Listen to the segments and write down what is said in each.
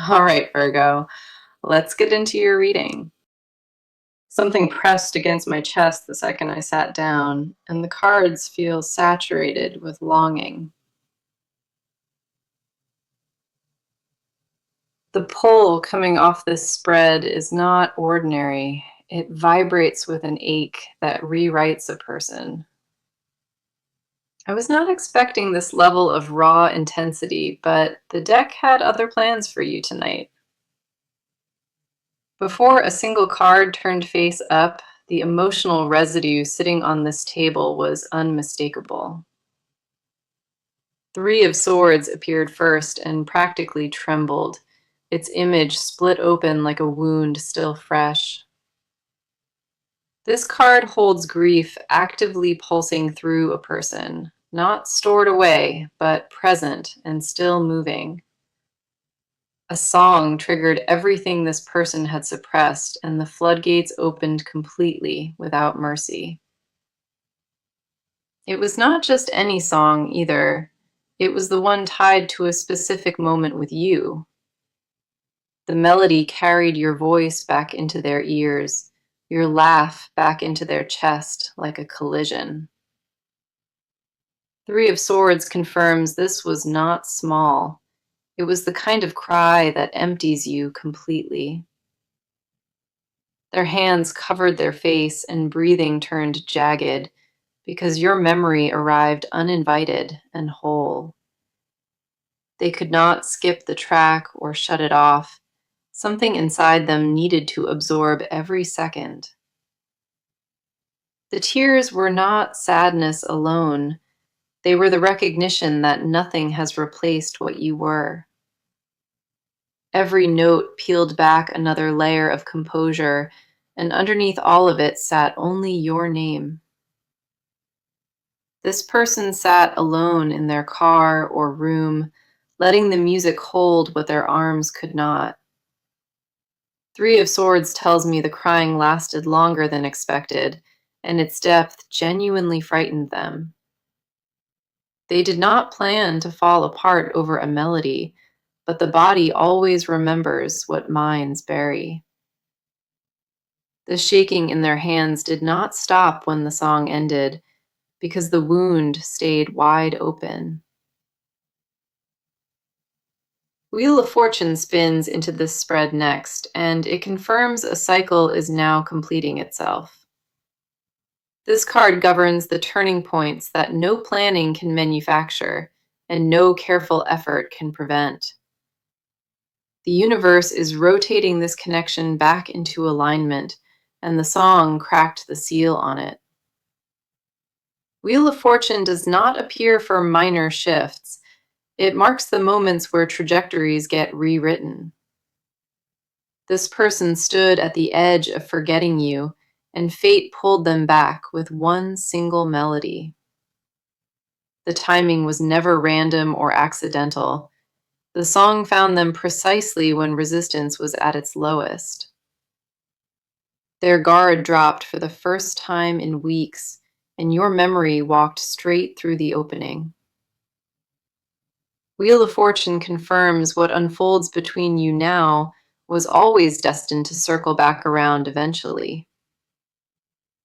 All right, Virgo, let's get into your reading. Something pressed against my chest the second I sat down, and the cards feel saturated with longing. The pull coming off this spread is not ordinary. It vibrates with an ache that rewrites a person. I was not expecting this level of raw intensity, but the deck had other plans for you tonight. Before a single card turned face up, the emotional residue sitting on this table was unmistakable. Three of Swords appeared first and practically trembled, its image split open like a wound still fresh. This card holds grief actively pulsing through a person, not stored away, but present and still moving. A song triggered everything this person had suppressed, and the floodgates opened completely without mercy. It was not just any song either. It was the one tied to a specific moment with you. The melody carried your voice back into their ears, your laugh back into their chest like a collision. Three of Swords confirms this was not small. It was the kind of cry that empties you completely. Their hands covered their face and breathing turned jagged because your memory arrived uninvited and whole. They could not skip the track or shut it off. Something inside them needed to absorb every second. The tears were not sadness alone. They were the recognition that nothing has replaced what you were. Every note peeled back another layer of composure, and underneath all of it sat only your name. This person sat alone in their car or room, letting the music hold what their arms could not. Three of Swords tells me the crying lasted longer than expected, and its depth genuinely frightened them. They did not plan to fall apart over a melody, but the body always remembers what minds bury. The shaking in their hands did not stop when the song ended, because the wound stayed wide open. Wheel of Fortune spins into this spread next, and it confirms a cycle is now completing itself. This card governs the turning points that no planning can manufacture and no careful effort can prevent. The universe is rotating this connection back into alignment, and the song cracked the seal on it. Wheel of Fortune does not appear for minor shifts. It marks the moments where trajectories get rewritten. This person stood at the edge of forgetting you, and fate pulled them back with one single melody. The timing was never random or accidental. The song found them precisely when resistance was at its lowest. Their guard dropped for the first time in weeks, and your memory walked straight through the opening. Wheel of Fortune confirms what unfolds between you now was always destined to circle back around eventually.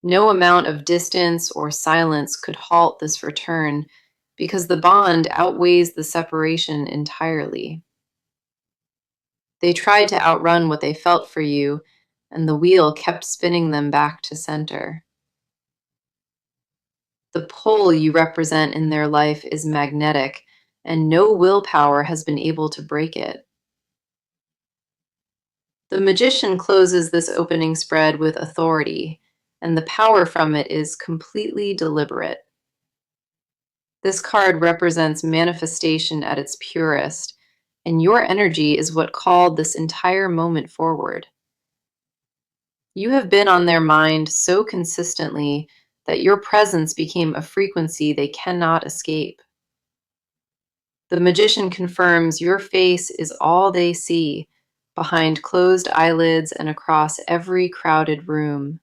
No amount of distance or silence could halt this return because the bond outweighs the separation entirely. They tried to outrun what they felt for you, and the wheel kept spinning them back to center. The pull you represent in their life is magnetic, and no willpower has been able to break it. The magician closes this opening spread with authority, and the power from it is completely deliberate. This card represents manifestation at its purest, and your energy is what called this entire moment forward. You have been on their mind so consistently that your presence became a frequency they cannot escape. The magician confirms your face is all they see, behind closed eyelids and across every crowded room.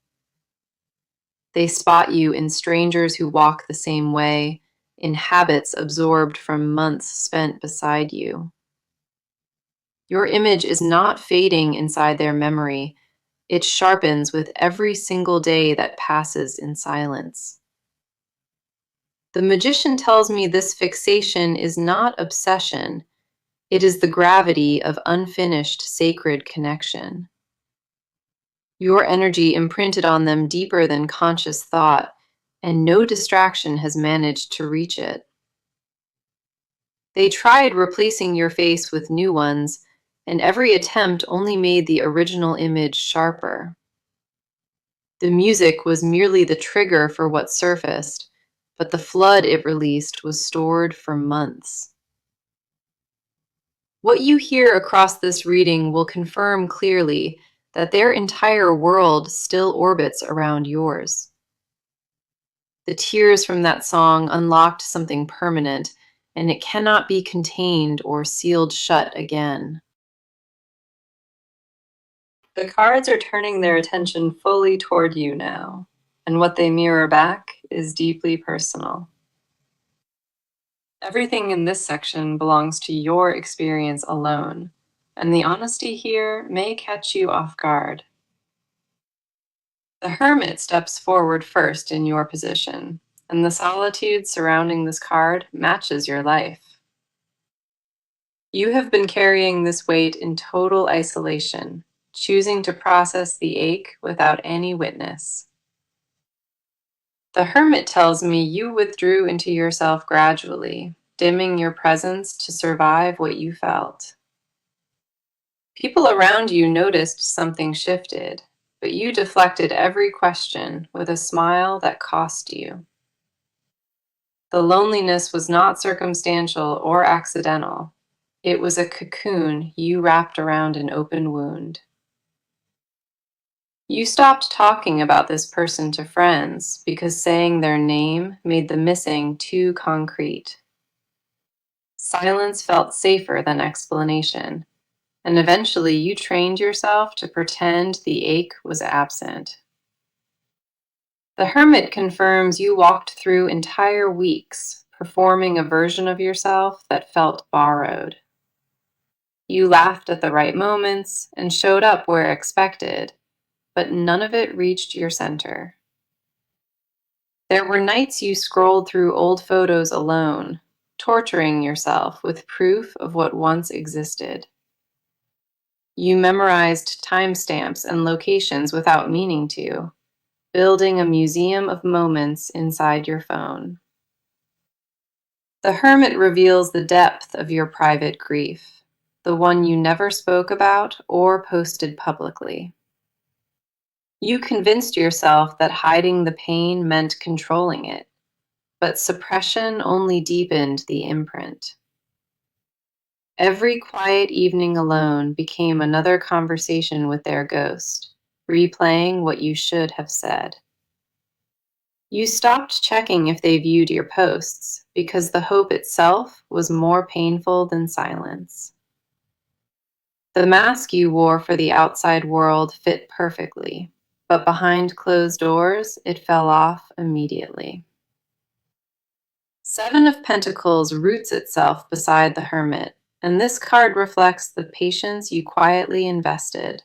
They spot you in strangers who walk the same way, in habits absorbed from months spent beside you. Your image is not fading inside their memory. It sharpens with every single day that passes in silence. The magician tells me this fixation is not obsession. It is the gravity of unfinished sacred connection. Your energy imprinted on them deeper than conscious thought, and no distraction has managed to reach it. They tried replacing your face with new ones, and every attempt only made the original image sharper. The music was merely the trigger for what surfaced, but the flood it released was stored for months. What you hear across this reading will confirm clearly that their entire world still orbits around yours. The tears from that song unlocked something permanent, and it cannot be contained or sealed shut again. The cards are turning their attention fully toward you now, and what they mirror back is deeply personal. Everything in this section belongs to your experience alone, and the honesty here may catch you off guard. The Hermit steps forward first in your position, and the solitude surrounding this card matches your life. You have been carrying this weight in total isolation, choosing to process the ache without any witness. The Hermit tells me you withdrew into yourself gradually, dimming your presence to survive what you felt. People around you noticed something shifted, but you deflected every question with a smile that cost you. The loneliness was not circumstantial or accidental. It was a cocoon you wrapped around an open wound. You stopped talking about this person to friends because saying their name made the missing too concrete. Silence felt safer than explanation, and eventually you trained yourself to pretend the ache was absent. The Hermit confirms you walked through entire weeks performing a version of yourself that felt borrowed. You laughed at the right moments and showed up where expected, but none of it reached your center. There were nights you scrolled through old photos alone, torturing yourself with proof of what once existed. You memorized timestamps and locations without meaning to, building a museum of moments inside your phone. The Hermit reveals the depth of your private grief, the one you never spoke about or posted publicly. You convinced yourself that hiding the pain meant controlling it, but suppression only deepened the imprint. Every quiet evening alone became another conversation with their ghost, replaying what you should have said. You stopped checking if they viewed your posts because the hope itself was more painful than silence. The mask you wore for the outside world fit perfectly, but behind closed doors, it fell off immediately. Seven of Pentacles roots itself beside the Hermit, and this card reflects the patience you quietly invested.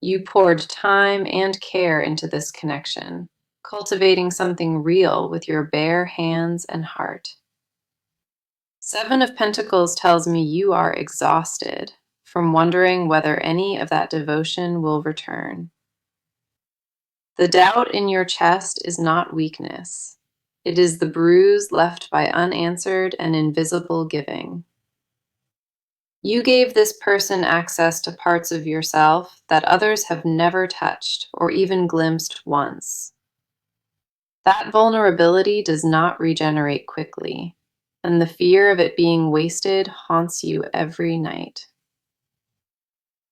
You poured time and care into this connection, cultivating something real with your bare hands and heart. Seven of Pentacles tells me you are exhausted from wondering whether any of that devotion will return. The doubt in your chest is not weakness. It is the bruise left by unanswered and invisible giving. You gave this person access to parts of yourself that others have never touched or even glimpsed once. That vulnerability does not regenerate quickly, and the fear of it being wasted haunts you every night.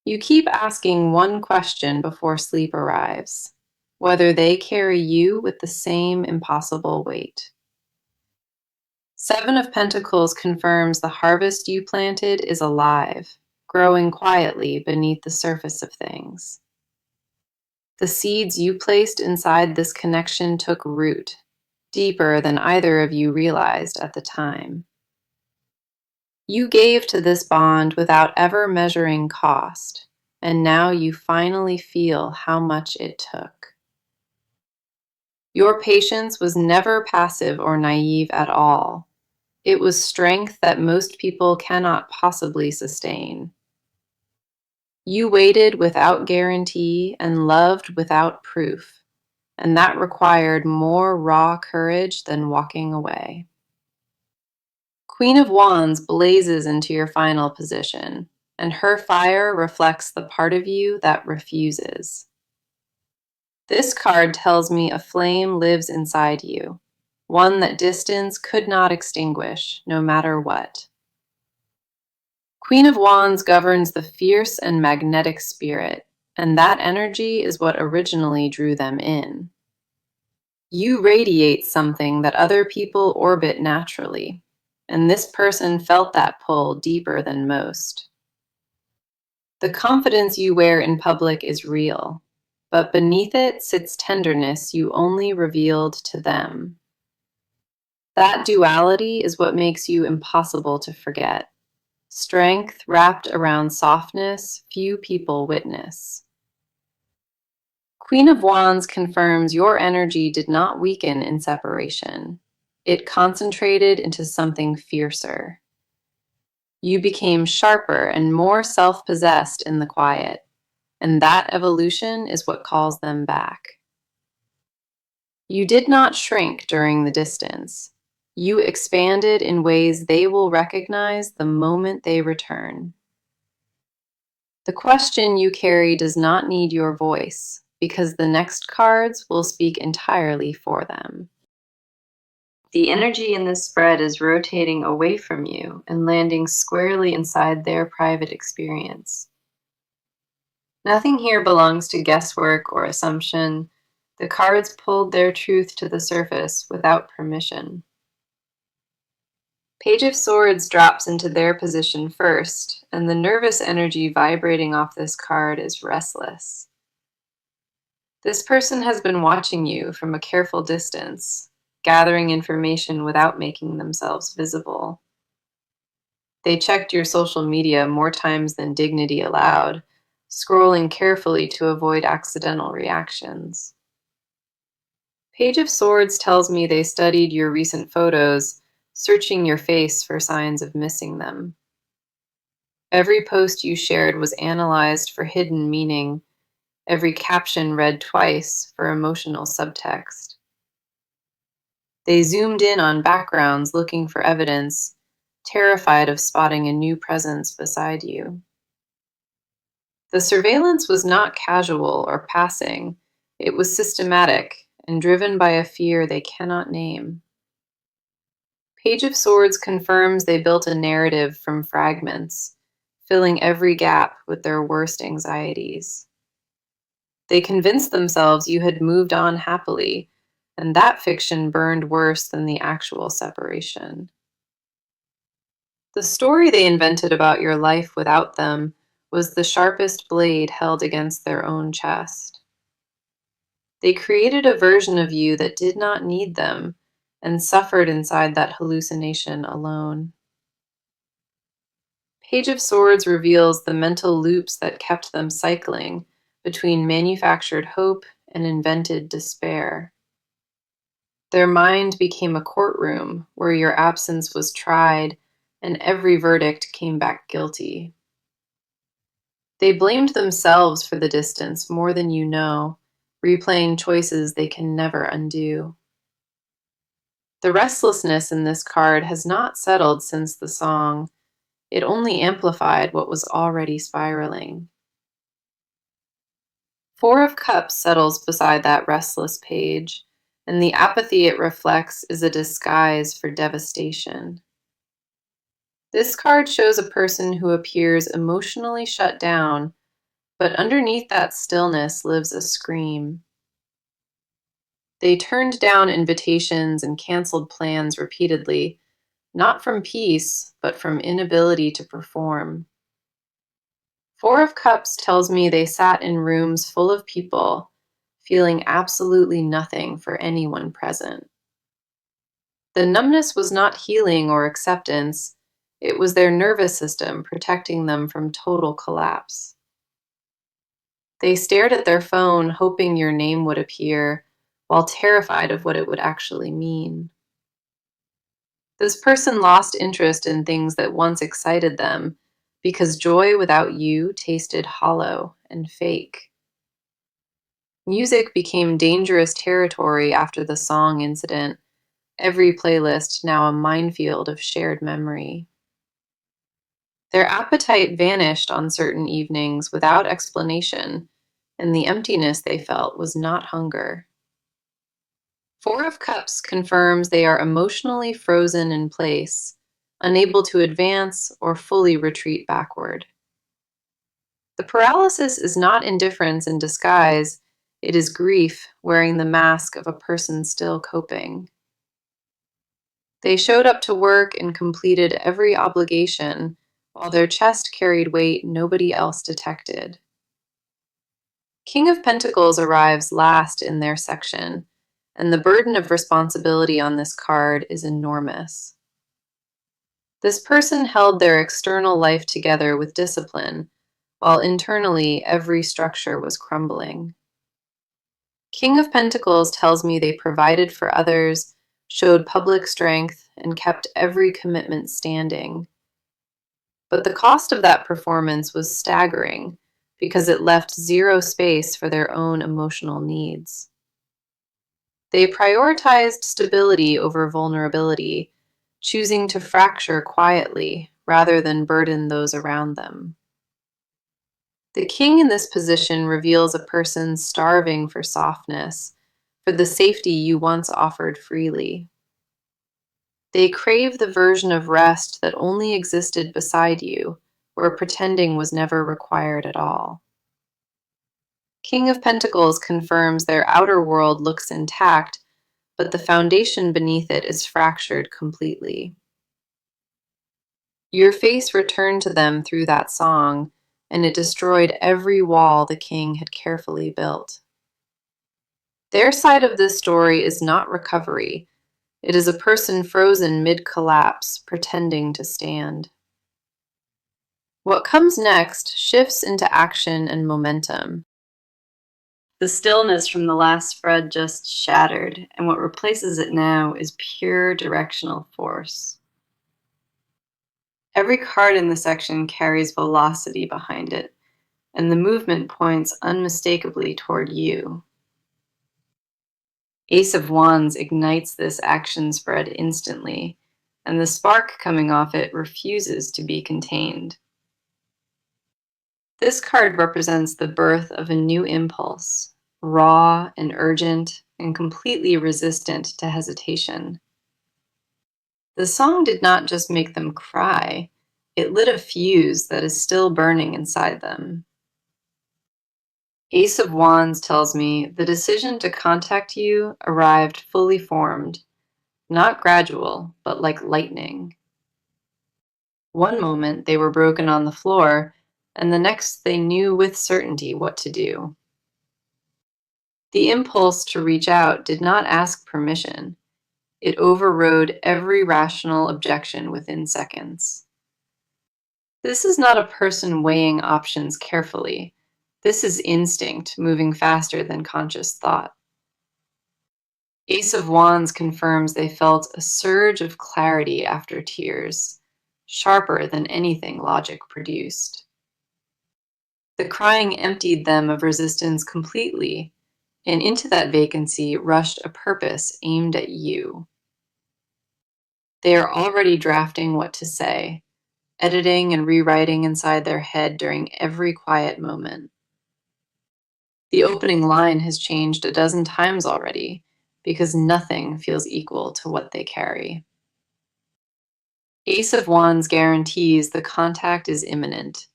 You keep asking one question before sleep arrives: whether they carry you with the same impossible weight. Seven of Pentacles confirms the harvest you planted is alive, growing quietly beneath the surface of things. The seeds you placed inside this connection took root, deeper than either of you realized at the time. You gave to this bond without ever measuring cost, and now you finally feel how much it took. Your patience was never passive or naive at all. It was strength that most people cannot possibly sustain. You waited without guarantee and loved without proof, and that required more raw courage than walking away. Queen of Wands blazes into your final position, and her fire reflects the part of you that refuses. This card tells me a flame lives inside you, one that distance could not extinguish, no matter what. Queen of Wands governs the fierce and magnetic spirit, and that energy is what originally drew them in. You radiate something that other people orbit naturally, and this person felt that pull deeper than most. The confidence you wear in public is real, but beneath it sits tenderness you only revealed to them. That duality is what makes you impossible to forget. Strength wrapped around softness few people witness. Queen of Wands confirms your energy did not weaken in separation. It concentrated into something fiercer. You became sharper and more self-possessed in the quiet, and that evolution is what calls them back. You did not shrink during the distance. You expanded in ways they will recognize the moment they return. The question you carry does not need your voice, because the next cards will speak entirely for them. The energy in this spread is rotating away from you and landing squarely inside their private experience. Nothing here belongs to guesswork or assumption. The cards pulled their truth to the surface without permission. Page of Swords drops into their position first, and the nervous energy vibrating off this card is restless. This person has been watching you from a careful distance, gathering information without making themselves visible. They checked your social media more times than dignity allowed, scrolling carefully to avoid accidental reactions. Page of Swords tells me they studied your recent photos, searching your face for signs of missing them. Every post you shared was analyzed for hidden meaning, every caption read twice for emotional subtext. They zoomed in on backgrounds looking for evidence, terrified of spotting a new presence beside you. The surveillance was not casual or passing. It was systematic and driven by a fear they cannot name. Page of Swords confirms they built a narrative from fragments, filling every gap with their worst anxieties. They convinced themselves you had moved on happily, and that fiction burned worse than the actual separation. The story they invented about your life without them was the sharpest blade held against their own chest. They created a version of you that did not need them and suffered inside that hallucination alone. Page of Swords reveals the mental loops that kept them cycling between manufactured hope and invented despair. Their mind became a courtroom where your absence was tried and every verdict came back guilty. They blamed themselves for the distance more than you know, replaying choices they can never undo. The restlessness in this card has not settled since the song. It only amplified what was already spiraling. Four of Cups settles beside that restless page, and the apathy it reflects is a disguise for devastation. This card shows a person who appears emotionally shut down, but underneath that stillness lives a scream. They turned down invitations and canceled plans repeatedly, not from peace, but from inability to perform. Four of Cups tells me they sat in rooms full of people, feeling absolutely nothing for anyone present. The numbness was not healing or acceptance, It was their nervous system protecting them from total collapse. They stared at their phone, hoping your name would appear, while terrified of what it would actually mean. This person lost interest in things that once excited them because joy without you tasted hollow and fake. Music became dangerous territory after the song incident, every playlist now a minefield of shared memory. Their appetite vanished on certain evenings without explanation, and the emptiness they felt was not hunger. Four of Cups confirms they are emotionally frozen in place, unable to advance or fully retreat backward. The paralysis is not indifference in disguise, it is grief wearing the mask of a person still coping. They showed up to work and completed every obligation, while their chest carried weight nobody else detected. King of Pentacles arrives last in their section, and the burden of responsibility on this card is enormous. This person held their external life together with discipline, while internally every structure was crumbling. King of Pentacles tells me they provided for others, showed public strength, and kept every commitment standing. But the cost of that performance was staggering because it left zero space for their own emotional needs. They prioritized stability over vulnerability, choosing to fracture quietly rather than burden those around them. The king in this position reveals a person starving for softness, for the safety you once offered freely. They crave the version of rest that only existed beside you, where pretending was never required at all. King of Pentacles confirms their outer world looks intact, but the foundation beneath it is fractured completely. Your face returned to them through that song, and it destroyed every wall the king had carefully built. Their side of this story is not recovery. It is a person frozen mid-collapse, pretending to stand. What comes next shifts into action and momentum. The stillness from the last spread just shattered, and what replaces it now is pure directional force. Every card in the section carries velocity behind it, and the movement points unmistakably toward you. Ace of Wands ignites this action spread instantly, and the spark coming off it refuses to be contained. This card represents the birth of a new impulse, raw and urgent and completely resistant to hesitation. The song did not just make them cry, it lit a fuse that is still burning inside them. Ace of Wands tells me the decision to contact you arrived fully formed, not gradual, but like lightning. One moment they were broken on the floor, and the next they knew with certainty what to do. The impulse to reach out did not ask permission. It overrode every rational objection within seconds. This is not a person weighing options carefully. This is instinct moving faster than conscious thought. Ace of Wands confirms they felt a surge of clarity after tears, sharper than anything logic produced. The crying emptied them of resistance completely, and into that vacancy rushed a purpose aimed at you. They are already drafting what to say, editing and rewriting inside their head during every quiet moment. The opening line has changed a dozen times already, because nothing feels equal to what they carry. Ace of Wands guarantees the contact is imminent.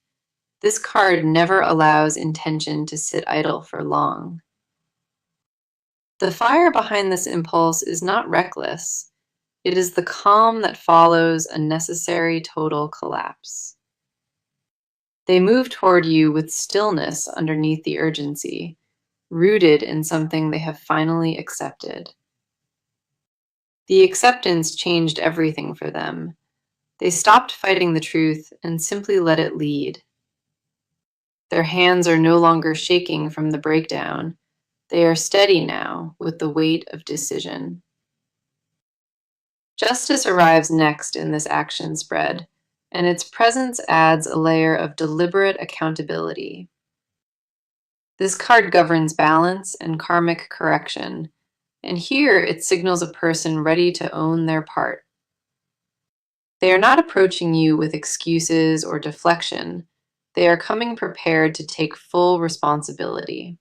This card never allows intention to sit idle for long. The fire behind this impulse is not reckless. It is the calm that follows a necessary total collapse. They move toward you with stillness underneath the urgency, rooted in something they have finally accepted. The acceptance changed everything for them. They stopped fighting the truth and simply let it lead. Their hands are no longer shaking from the breakdown. They are steady now with the weight of decision. Justice arrives next in this action spread, and its presence adds a layer of deliberate accountability. This card governs balance and karmic correction, and here it signals a person ready to own their part. They are not approaching you with excuses or deflection. They are coming prepared to take full responsibility.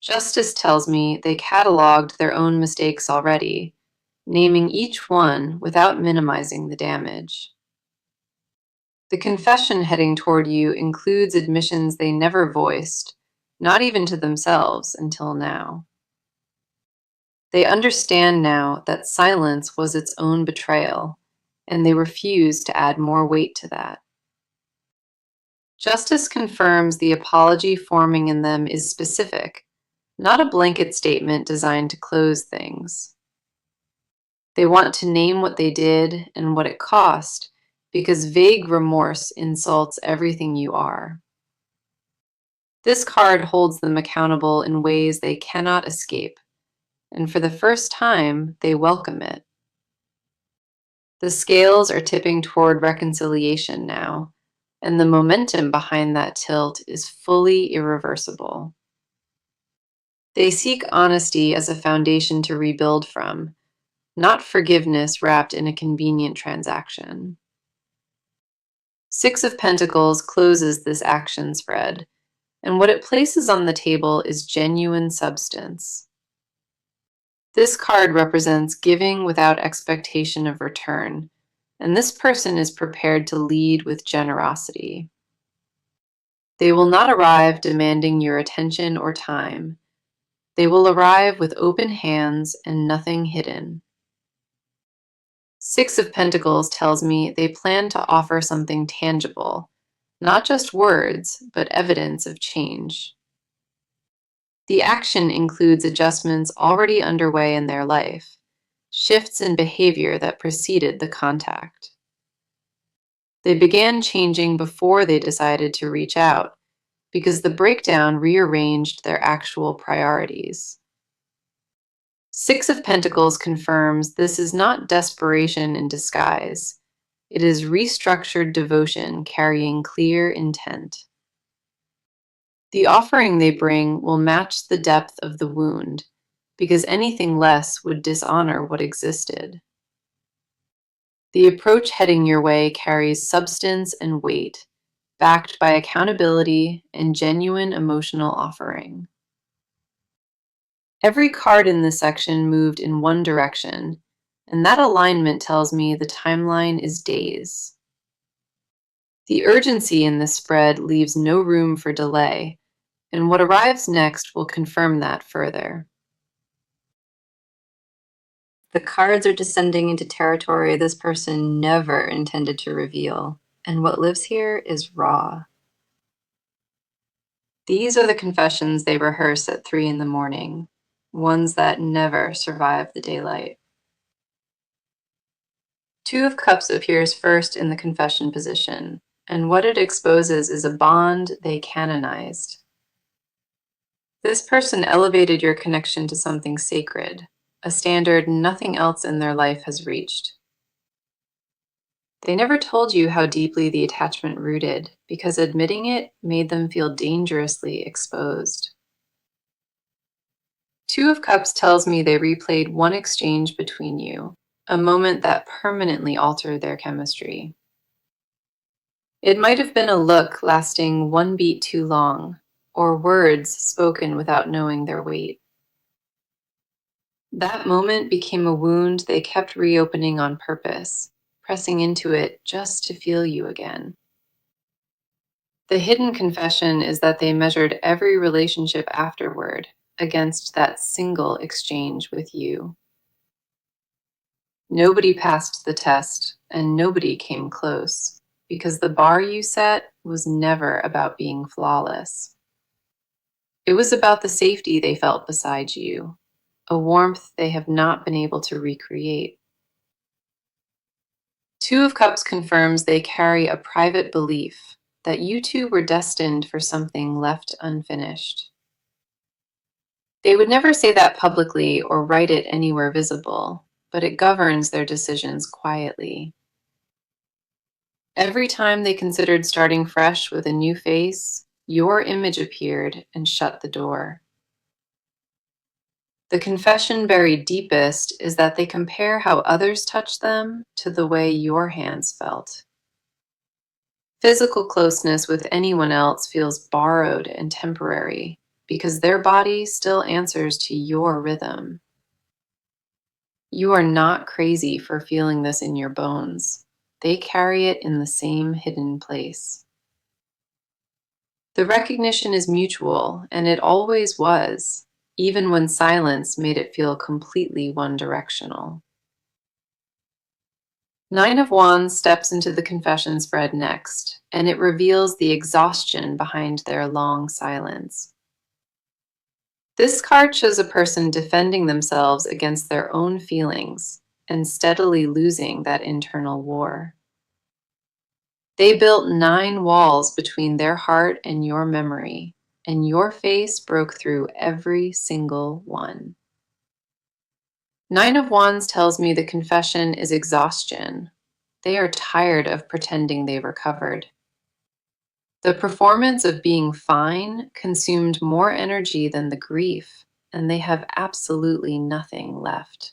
Justice tells me they cataloged their own mistakes already, naming each one without minimizing the damage. The confession heading toward you includes admissions they never voiced, not even to themselves until now. They understand now that silence was its own betrayal, and they refuse to add more weight to that. Justice confirms the apology forming in them is specific, not a blanket statement designed to close things. They want to name what they did and what it cost, because vague remorse insults everything you are. This card holds them accountable in ways they cannot escape, and for the first time, they welcome it. The scales are tipping toward reconciliation now, and the momentum behind that tilt is fully irreversible. They seek honesty as a foundation to rebuild from, not forgiveness wrapped in a convenient transaction. Six of Pentacles closes this action spread, and what it places on the table is genuine substance. This card represents giving without expectation of return, and this person is prepared to lead with generosity. They will not arrive demanding your attention or time. They will arrive with open hands and nothing hidden. Six of Pentacles tells me they plan to offer something tangible, not just words, but evidence of change. The action includes adjustments already underway in their life, shifts in behavior that preceded the contact. They began changing before they decided to reach out, because the breakdown rearranged their actual priorities. Six of Pentacles confirms this is not desperation in disguise. It is restructured devotion carrying clear intent. The offering they bring will match the depth of the wound, because anything less would dishonor what existed. The approach heading your way carries substance and weight, backed by accountability and genuine emotional offering. Every card in this section moved in one direction, and that alignment tells me the timeline is days. The urgency in this spread leaves no room for delay, and what arrives next will confirm that further. The cards are descending into territory this person never intended to reveal, and what lives here is raw. These are the confessions they rehearse at 3 in the morning, ones that never survive the daylight. Two of Cups appears first in the confession position, and what it exposes is a bond they canonized. This person elevated your connection to something sacred, a standard nothing else in their life has reached. They never told you how deeply the attachment rooted, because admitting it made them feel dangerously exposed. Two of Cups tells me they replayed one exchange between you, a moment that permanently altered their chemistry. It might have been a look lasting one beat too long, or words spoken without knowing their weight. That moment became a wound they kept reopening on purpose, pressing into it just to feel you again. The hidden confession is that they measured every relationship afterward against that single exchange with you. Nobody passed the test, and nobody came close, because the bar you set was never about being flawless. It was about the safety they felt beside you, a warmth they have not been able to recreate. Two of Cups confirms they carry a private belief that you two were destined for something left unfinished. They would never say that publicly or write it anywhere visible, but it governs their decisions quietly. Every time they considered starting fresh with a new face, your image appeared and shut the door. The confession buried deepest is that they compare how others touch them to the way your hands felt. Physical closeness with anyone else feels borrowed and temporary because their body still answers to your rhythm. You are not crazy for feeling this in your bones. They carry it in the same hidden place. The recognition is mutual, and it always was, even when silence made it feel completely one-directional. Nine of Wands steps into the confession spread next, and it reveals the exhaustion behind their long silence. This card shows a person defending themselves against their own feelings and steadily losing that internal war. They built 9 walls between their heart and your memory, and your face broke through every single one. Nine of Wands tells me the confession is exhaustion. They are tired of pretending they recovered. The performance of being fine consumed more energy than the grief, and they have absolutely nothing left.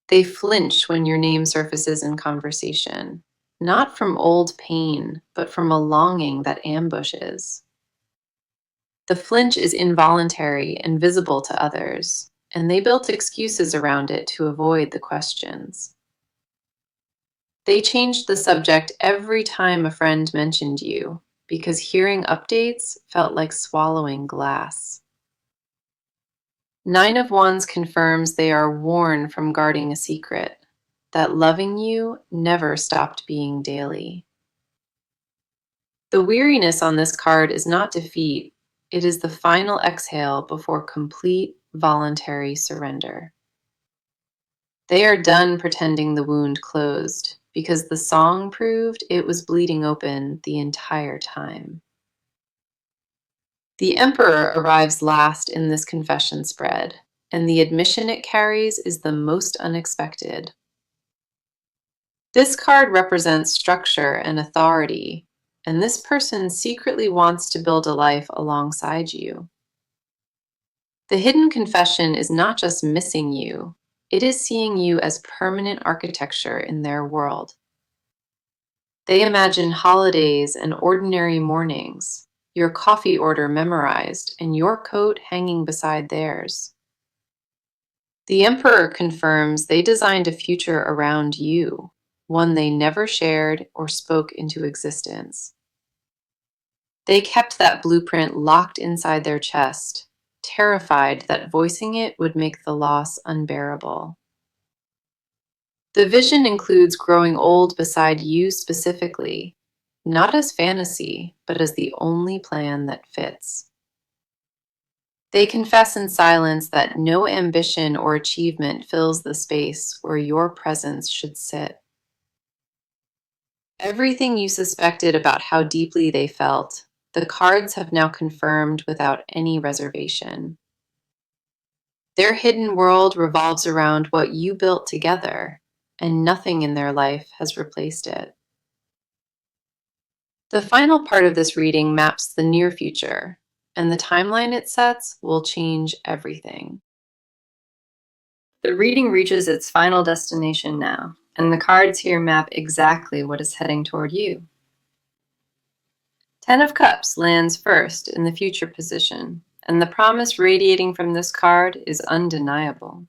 They flinch when your name surfaces in conversation, not from old pain, but from a longing that ambushes. The flinch is involuntary and visible to others, and they built excuses around it to avoid the questions. They changed the subject every time a friend mentioned you, because hearing updates felt like swallowing glass. Nine of Wands confirms they are worn from guarding a secret, that loving you never stopped being daily. The weariness on this card is not defeat, it is the final exhale before complete voluntary surrender. They are done pretending the wound closed, because the song proved it was bleeding open the entire time. The Emperor arrives last in this confession spread, and the admission it carries is the most unexpected. This card represents structure and authority, and this person secretly wants to build a life alongside you. The hidden confession is not just missing you, it is seeing you as permanent architecture in their world. They imagine holidays and ordinary mornings, your coffee order memorized, and your coat hanging beside theirs. The Emperor confirms they designed a future around you, one they never shared or spoke into existence. They kept that blueprint locked inside their chest, terrified that voicing it would make the loss unbearable. The vision includes growing old beside you specifically, not as fantasy, but as the only plan that fits. They confess in silence that no ambition or achievement fills the space where your presence should sit. Everything you suspected about how deeply they felt, the cards have now confirmed without any reservation. Their hidden world revolves around what you built together, and nothing in their life has replaced it. The final part of this reading maps the near future, and the timeline it sets will change everything. The reading reaches its final destination now, and the cards here map exactly what is heading toward you. Ten of Cups lands first in the future position, and the promise radiating from this card is undeniable.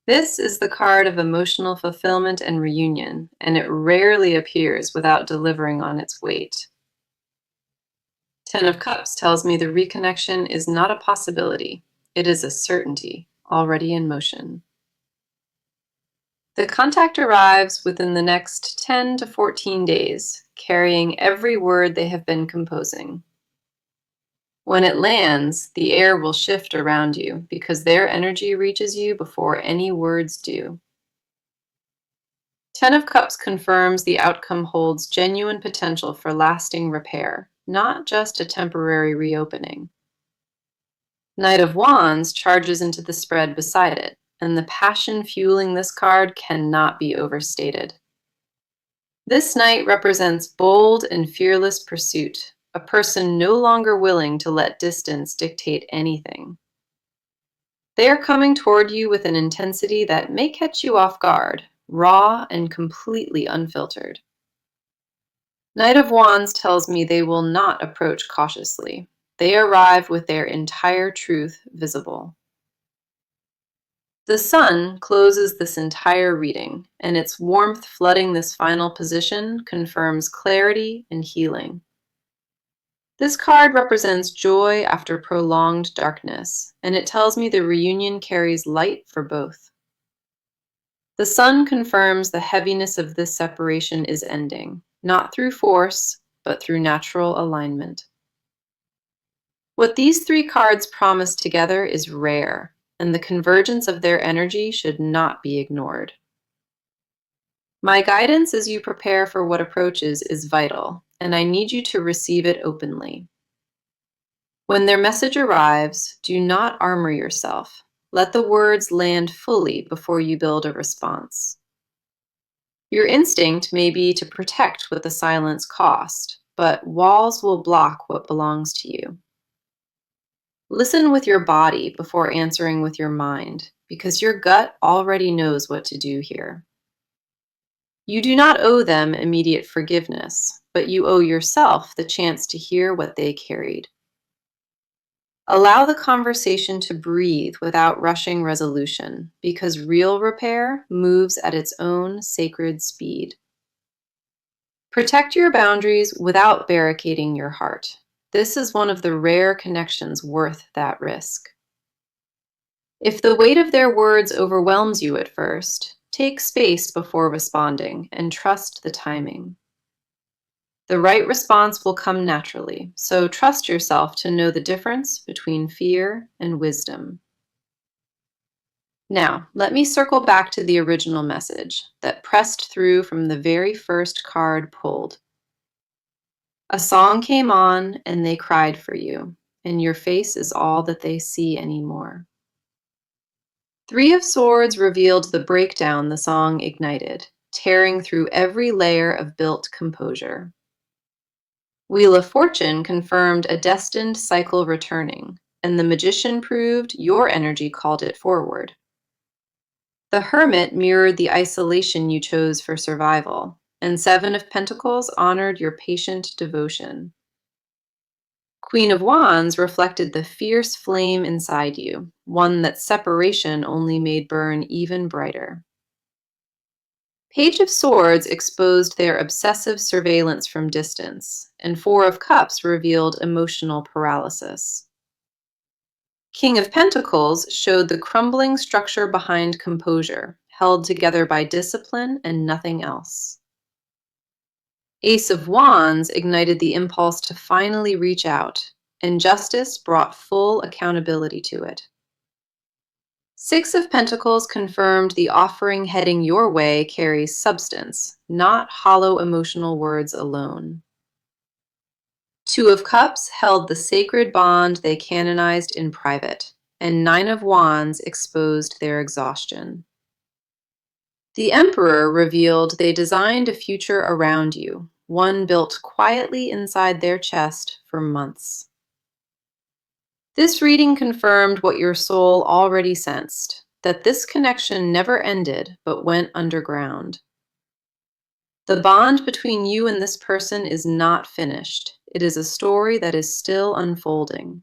This is the card of emotional fulfillment and reunion, and it rarely appears without delivering on its weight. Ten of Cups tells me the reconnection is not a possibility, it is a certainty, already in motion. The contact arrives within the next 10 to 14 days, carrying every word they have been composing. When it lands, the air will shift around you because their energy reaches you before any words do. Ten of Cups confirms the outcome holds genuine potential for lasting repair, not just a temporary reopening. Knight of Wands charges into the spread beside it, and the passion fueling this card cannot be overstated. This knight represents bold and fearless pursuit, a person no longer willing to let distance dictate anything. They are coming toward you with an intensity that may catch you off guard, raw and completely unfiltered. Knight of Wands tells me they will not approach cautiously. They arrive with their entire truth visible. The sun closes this entire reading, and its warmth flooding this final position confirms clarity and healing. This card represents joy after prolonged darkness, and it tells me the reunion carries light for both. The sun confirms the heaviness of this separation is ending, not through force, but through natural alignment. What these three cards promise together is rare, and the convergence of their energy should not be ignored. My guidance as you prepare for what approaches is vital, and I need you to receive it openly. When their message arrives, do not armor yourself. Let the words land fully before you build a response. Your instinct may be to protect what the silence cost, but walls will block what belongs to you. Listen with your body before answering with your mind, because your gut already knows what to do here. You do not owe them immediate forgiveness, but you owe yourself the chance to hear what they carried. Allow the conversation to breathe without rushing resolution, because real repair moves at its own sacred speed. Protect your boundaries without barricading your heart. This is one of the rare connections worth that risk. If the weight of their words overwhelms you at first, take space before responding and trust the timing. The right response will come naturally, so trust yourself to know the difference between fear and wisdom. Now, let me circle back to the original message that pressed through from the very first card pulled. A song came on and they cried for you, and your face is all that they see anymore. Three of Swords revealed the breakdown the song ignited, tearing through every layer of built composure. Wheel of Fortune confirmed a destined cycle returning, and the Magician proved your energy called it forward. The Hermit mirrored the isolation you chose for survival, and Seven of Pentacles honored your patient devotion. Queen of Wands reflected the fierce flame inside you, one that separation only made burn even brighter. Page of Swords exposed their obsessive surveillance from distance, and Four of Cups revealed emotional paralysis. King of Pentacles showed the crumbling structure behind composure, held together by discipline and nothing else. Ace of Wands ignited the impulse to finally reach out, and Justice brought full accountability to it. Six of Pentacles confirmed the offering heading your way carries substance, not hollow emotional words alone. Two of Cups held the sacred bond they canonized in private, and Nine of Wands exposed their exhaustion. The Emperor revealed they designed a future around you, one built quietly inside their chest for months. This reading confirmed what your soul already sensed, that this connection never ended but went underground. The bond between you and this person is not finished. It is a story that is still unfolding.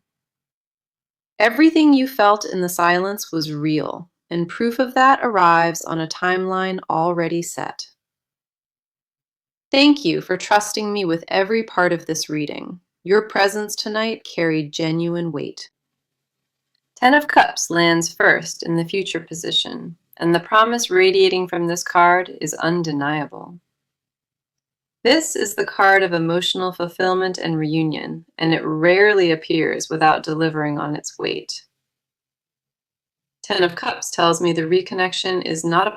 Everything you felt in the silence was real, and proof of that arrives on a timeline already set. Thank you for trusting me with every part of this reading. Your presence tonight carried genuine weight. Ten of Cups lands first in the future position, and the promise radiating from this card is undeniable. This is the card of emotional fulfillment and reunion, and it rarely appears without delivering on its weight. Ten of Cups tells me the reconnection is not a